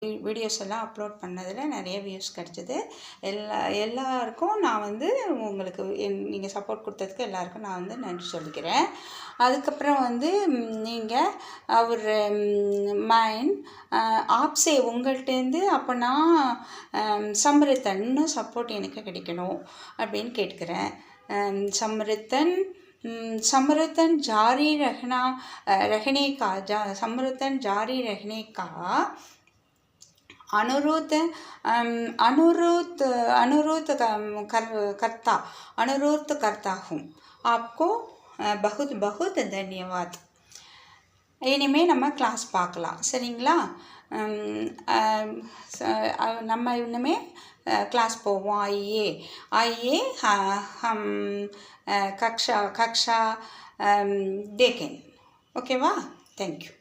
Videos எல்லாம் upload பண்ணதில் நிறைய வியூஸ் கிடச்சிது. எல்லாருக்கும் நான் வந்து உங்களுக்கு நீங்கள் சப்போர்ட் கொடுத்ததுக்கு எல்லாருக்கும் நான் வந்து நன்றி சொல்லிக்கிறேன். அதுக்கப்புறம் வந்து நீங்கள் அவர் மைண்ட் ஆப்ஸே உங்கள்கிட்டேருந்து அப்போ நான் சம்ரித்தன் இன்னும் சப்போர்ட் எனக்கு கிடைக்கணும் அப்படின்னு கேட்குறேன். समृतन जारी रहने का समृतन जारी रहने का अनुरोध करता हूँ. आपको बहुत बहुत धन्यवाद. இனிமே நம்ம கிளாஸ் பார்க்கலாம், சரிங்களா? நம்ம இனிமே क्लास போவோம். आइए हम कक्षा देखें. ओके वाह, थैंक यू.